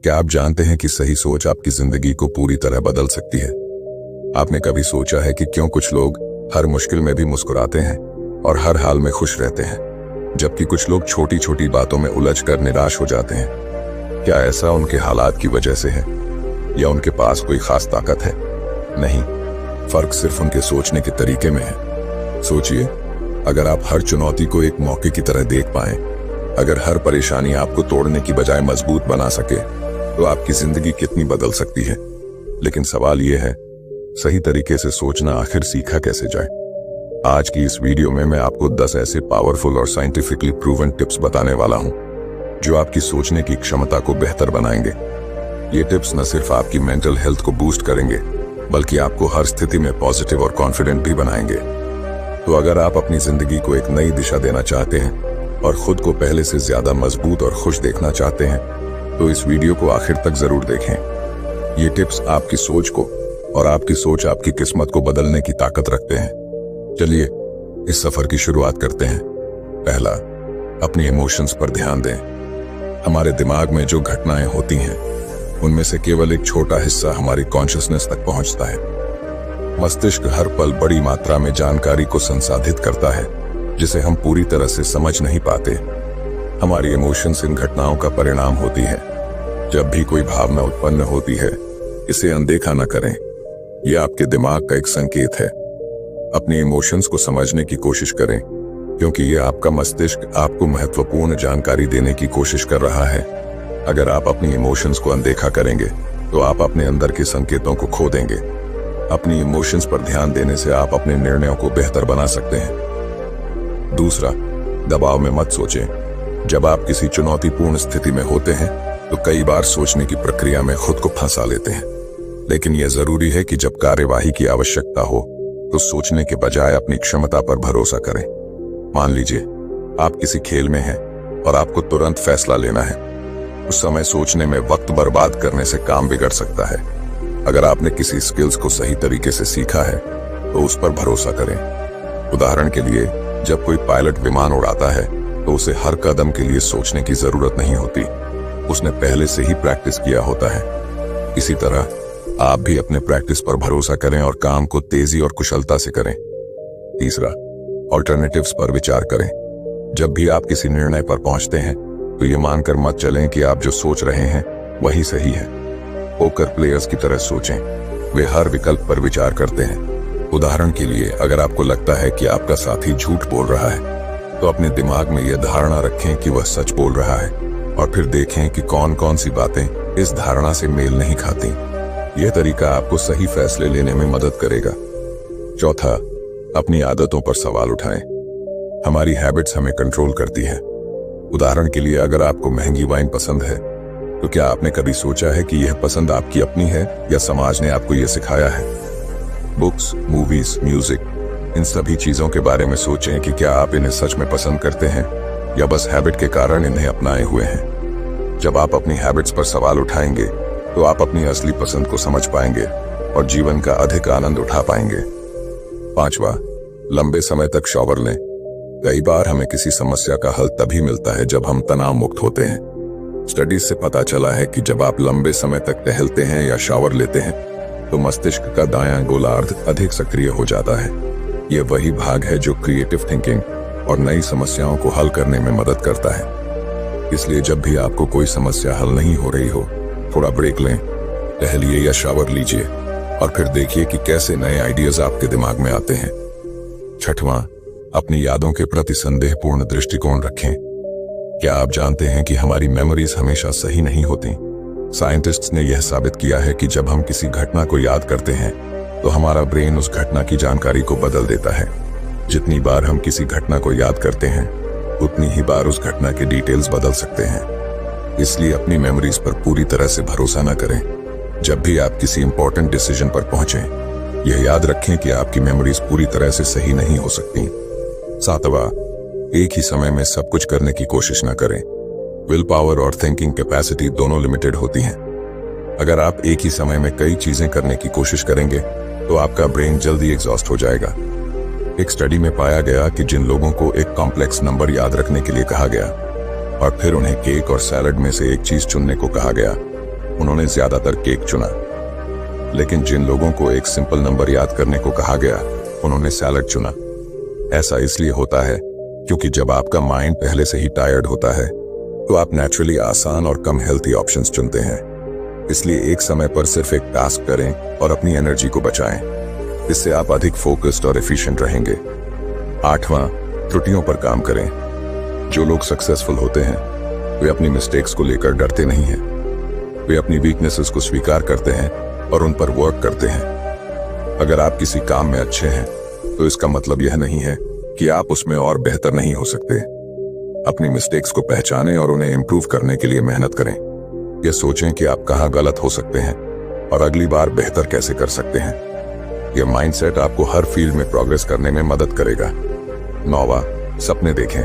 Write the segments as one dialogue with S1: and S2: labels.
S1: क्या आप जानते हैं कि सही सोच आपकी जिंदगी को पूरी तरह बदल सकती है? आपने कभी सोचा है कि क्यों कुछ लोग हर मुश्किल में भी मुस्कुराते हैं और हर हाल में खुश रहते हैं, जबकि कुछ लोग छोटी छोटी बातों में उलझकर निराश हो जाते हैं? क्या ऐसा उनके हालात की वजह से है या उनके पास कोई खास ताकत है? नहीं, फर्क सिर्फ उनके सोचने के तरीके में है। सोचिए, अगर आप हर चुनौती को एक मौके की तरह देख पाएं, अगर हर परेशानी आपको तोड़ने की बजाय मजबूत बना सके, तो आपकी जिंदगी कितनी बदल सकती है। लेकिन सवाल यह है, सही तरीके से सोचना आखिर सीखा कैसे जाए? आज की इस वीडियो में मैं आपको 10 ऐसे पावरफुल और साइंटिफिकली प्रूवन टिप्स बताने वाला हूं, जो आपकी सोचने की क्षमता को बेहतर बनाएंगे। ये टिप्स न सिर्फ आपकी मेंटल हेल्थ को बूस्ट करेंगे, बल्कि आपको हर स्थिति में पॉजिटिव और कॉन्फिडेंट भी बनाएंगे। तो अगर आप अपनी जिंदगी को एक नई दिशा देना चाहते हैं और खुद को पहले से ज्यादा मजबूत और खुश देखना चाहते हैं, तो इस वीडियो को आखिर तक जरूर देखें। ये टिप्स आपकी सोच को और आपकी सोच आपकी किस्मत को बदलने की ताकत रखते हैं। चलिए इस सफर की शुरुआत करते हैं। पहला, अपनी इमोशंस पर ध्यान दें। हमारे दिमाग में जो घटनाएं होती हैं, उनमें से केवल एक छोटा हिस्सा हमारी कॉन्शियसनेस तक पहुंचता है। मस्तिष्क हर पल बड़ी मात्रा में जानकारी को संसाधित करता है, जिसे हम पूरी तरह से समझ नहीं पाते। हमारी इमोशंस इन घटनाओं का परिणाम होती है। जब भी कोई भावना उत्पन्न होती है, इसे अनदेखा न करें। यह आपके दिमाग का एक संकेत है। अपने इमोशंस को समझने की कोशिश करें, क्योंकि यह आपका मस्तिष्क आपको महत्वपूर्ण जानकारी देने की कोशिश कर रहा है। अगर आप अपनी इमोशंस को अनदेखा करेंगे, तो आप अपने अंदर के संकेतों को खो देंगे। अपनी इमोशंस पर ध्यान देने से आप अपने निर्णयों को बेहतर बना सकते हैं। दूसरा, दबाव में मत सोचें। जब आप किसी चुनौतीपूर्ण स्थिति में होते हैं, तो कई बार सोचने की प्रक्रिया में खुद को फंसा लेते हैं। लेकिन यह जरूरी है कि जब कार्यवाही की आवश्यकता हो, तो सोचने के बजाय अपनी क्षमता पर भरोसा करें। मान लीजिए आप किसी खेल में हैं और आपको तुरंत फैसला लेना है। उस समय सोचने में वक्त बर्बाद करने से काम बिगड़ सकता है। अगर आपने किसी स्किल्स को सही तरीके से सीखा है, तो उस पर भरोसा करें। उदाहरण के लिए, जब कोई पायलट विमान उड़ाता है, तो उसे हर कदम के लिए सोचने की जरूरत नहीं होती। उसने पहले से ही प्रैक्टिस किया होता है। इसी तरह आप भी अपने प्रैक्टिस पर भरोसा करें और काम को तेजी और कुशलता से करें। तीसरा, ऑल्टरनेटिव्स पर विचार करें। जब भी आप किसी निर्णय पर पहुंचते हैं, तो ये मानकर मत चलें कि आप जो सोच रहे हैं वही सही है। पोकर प्लेयर्स की तरह सोचें। वे हर विकल्प पर विचार करते हैं। उदाहरण के लिए, अगर आपको लगता है कि आपका साथी झूठ बोल रहा है, तो अपने दिमाग में यह धारणा रखें कि वह सच बोल रहा है, और फिर देखें कि कौन कौन सी बातें इस धारणा से मेल नहीं खाती। यह तरीका आपको सही फैसले लेने में मदद करेगा। चौथा, अपनी आदतों पर सवाल उठाएं। हमारी हैबिट्स हमें कंट्रोल करती है। उदाहरण के लिए, अगर आपको महंगी वाइन पसंद है, तो क्या आपने कभी सोचा है कि यह पसंद आपकी अपनी है या समाज ने आपको यह सिखाया है? बुक्स, मूवीज, म्यूजिक, इन सभी चीजों के बारे में सोचें कि क्या आप इन्हें सच में पसंद करते हैं या बस हैबिट के कारण इन्हें अपनाए हुए हैं। जब आप अपनी हैबिट्स पर सवाल उठाएंगे, तो आप अपनी असली पसंद को समझ पाएंगे और जीवन का अधिक आनंद उठा पाएंगे। पांचवा, लंबे समय तक शॉवर लें। कई बार हमें किसी समस्या का हल तभी मिलता है जब हम तनाव मुक्त होते हैं। स्टडीज से पता चला है कि जब आप लंबे समय तक टहलते हैं या शॉवर लेते हैं, तो मस्तिष्क का दायां गोलार्ध अधिक सक्रिय हो जाता है। यह वही भाग है जो क्रिएटिव थिंकिंग और नई समस्याओं को हल करने में मदद करता है। इसलिए जब भी आपको कोई समस्या हल नहीं हो रही हो, थोड़ा ब्रेक लें, टहलिए या शावर लीजिए, और फिर देखिए कि कैसे नए आइडियाज आपके दिमाग में आते हैं। छठवां, अपनी यादों के प्रति संदेहपूर्ण दृष्टिकोण रखें। क्या आप जानते हैं कि हमारी मेमोरीज हमेशा सही नहीं होती? साइंटिस्ट्स ने यह साबित किया है कि जब हम किसी घटना को याद करते हैं, तो हमारा ब्रेन उस घटना की जानकारी को बदल देता है। जितनी बार हम किसी घटना को याद करते हैं, उतनी ही बार उस घटना के डिटेल्स बदल सकते हैं। इसलिए अपनी मेमोरीज पर पूरी तरह से भरोसा न करें। जब भी आप किसी इंपॉर्टेंट डिसीजन पर पहुंचें, यह याद रखें कि आपकी मेमोरीज पूरी तरह से सही नहीं हो सकती। सातवां, एक ही समय में सब कुछ करने की कोशिश न करें। विल पावर और थिंकिंग कैपेसिटी दोनों लिमिटेड होती हैं। अगर आप एक ही समय में कई चीजें करने की कोशिश करेंगे, तो आपका ब्रेन जल्दी एग्जॉस्ट हो जाएगा। एक स्टडी में पाया गया कि जिन लोगों को एक कॉम्प्लेक्स नंबर याद रखने के लिए कहा गया और फिर उन्हें केक और सैलड में से एक चीज चुनने को कहा गया, उन्होंने ज्यादातर केक चुना। लेकिन जिन लोगों को एक सिंपल नंबर याद करने को कहा गया, उन्होंने सैलड चुना। ऐसा इसलिए होता है क्योंकि जब आपका माइंड पहले से ही टायर्ड होता है तो आप नेचुरली आसान और कम हेल्थी ऑप्शंस चुनते हैं। इसलिए एक समय पर सिर्फ एक टास्क करें और अपनी एनर्जी को बचाएं। इससे आप अधिक फोकस्ड और एफिशिएंट रहेंगे। 8वां, त्रुटियों पर काम करें। जो लोग सक्सेसफुल होते हैं वे अपनी मिस्टेक्स को लेकर डरते नहीं हैं। वे अपनी वीकनेसेस को स्वीकार करते हैं और उन पर वर्क करते हैं। अगर आप किसी काम में अच्छे हैं तो इसका मतलब यह नहीं है कि आप उसमें और बेहतर नहीं हो सकते। अपनी मिस्टेक्स को पहचानें और उन्हें इंप्रूव करने के लिए मेहनत करें। यह सोचें कि आप कहां गलत हो सकते हैं और अगली बार बेहतर कैसे कर सकते हैं। यह माइंडसेट आपको हर फील्ड में प्रोग्रेस करने में मदद करेगा। 9वां, सपने देखें।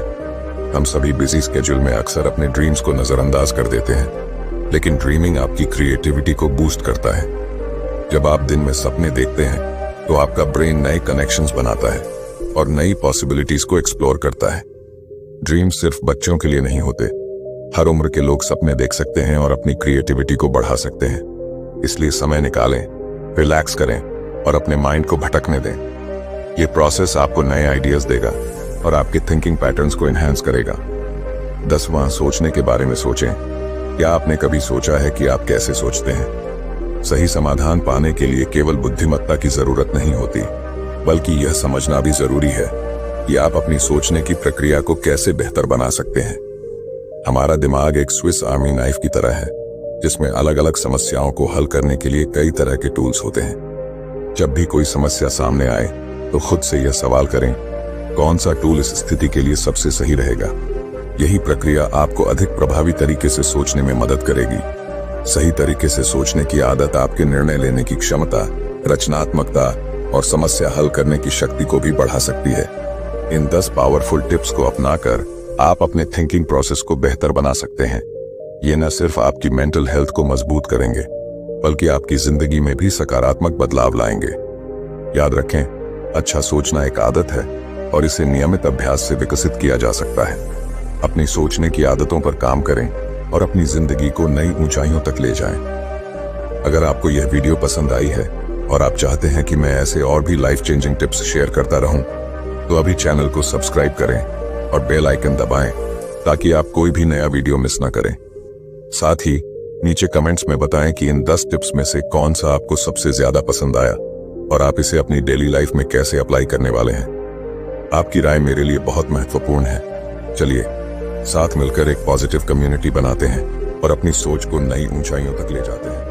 S1: हम सभी बिजी स्केड्यूल में अक्सर अपने ड्रीम्स को नजरअंदाज कर देते हैं, लेकिन ड्रीमिंग आपकी क्रिएटिविटी को बूस्ट करता है। जब आप दिन में सपने देखते हैं तो आपका ब्रेन नए कनेक्शंस बनाता है और नई पॉसिबिलिटीज को एक्सप्लोर करता है। ड्रीम सिर्फ बच्चों के लिए नहीं होते। हर उम्र के लोग सपने देख सकते हैं और अपनी क्रिएटिविटी को बढ़ा सकते हैं। इसलिए समय निकालें, रिलैक्स करें और अपने माइंड को भटकने दें। ये प्रोसेस आपको नए आइडियाज देगा और आपके थिंकिंग पैटर्न्स को एनहांस करेगा। 10वां, सोचने के बारे में सोचें। क्या आपने कभी सोचा है कि आप कैसे सोचते हैं? सही समाधान पाने के लिए केवल बुद्धिमत्ता की जरूरत नहीं होती, बल्कि यह समझना भी जरूरी है कि आप अपनी सोचने की प्रक्रिया को कैसे बेहतर बना सकते हैं। हमारा दिमाग एक स्विस आर्मी नाइफ की तरह है, जिसमें अलग अलग समस्याओं को हल करने के लिए कई तरह के टूल्स होते हैं। जब भी कोई समस्या सामने आए तो खुद से यह सवाल करें, कौन सा टूल इस स्थिति के लिए सबसे सही रहेगा। यही प्रक्रिया आपको अधिक प्रभावी तरीके से सोचने में मदद करेगी। सही तरीके से सोचने की आदत आपके निर्णय लेने की क्षमता, रचनात्मकता और समस्या हल करने की शक्ति को भी बढ़ा सकती है। इन 10 पावरफुल टिप्स को अपनाकर आप अपने थिंकिंग प्रोसेस को बेहतर बना सकते हैं। ये न सिर्फ आपकी मेंटल हेल्थ को मजबूत करेंगे, बल्कि आपकी जिंदगी में भी सकारात्मक बदलाव लाएंगे। याद रखें, अच्छा सोचना एक आदत है और इसे नियमित अभ्यास से विकसित किया जा सकता है। अपनी सोचने की आदतों पर काम करें और अपनी जिंदगी को नई ऊंचाइयों तक ले जाएं। अगर आपको यह वीडियो पसंद आई है और आप चाहते हैं कि मैं ऐसे और भी लाइफ चेंजिंग टिप्स शेयर करता रहूं, तो अभी चैनल को सब्सक्राइब करें और बेल आइकन दबाएं ताकि आप कोई भी नया वीडियो मिस ना करें। साथ ही नीचे कमेंट्स में बताएं कि इन 10 टिप्स में से कौन सा आपको सबसे ज्यादा पसंद आया और आप इसे अपनी डेली लाइफ में कैसे अप्लाई करने वाले हैं। आपकी राय मेरे लिए बहुत महत्वपूर्ण है। चलिए साथ मिलकर एक पॉजिटिव कम्युनिटी बनाते हैं और अपनी सोच को नई ऊंचाइयों तक ले जाते हैं।